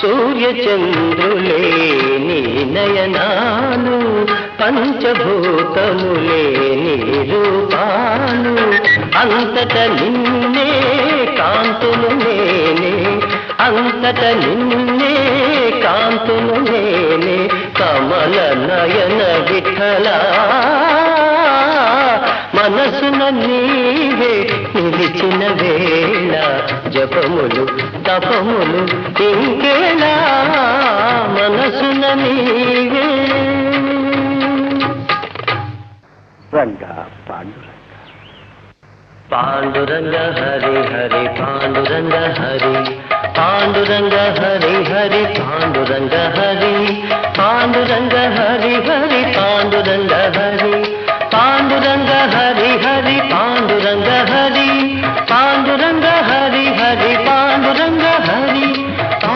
సూర్యచంద్రులే నీ నయనాలు, పంచభూతములే నీ రూపాలు, అంతట నిన్నే కాంతులు నేనే, అంతట నిన్నే కాంతులు నేనే, కమల నయన విఠలా మనసున నీవే నిలిచిన వేళ, జపములు తపములు ఇంకేలా మనసున నీవే. రంగా పాండురంగ పాండురంగ హరి హరి పాండురంగ హరి పాండురంగ హరి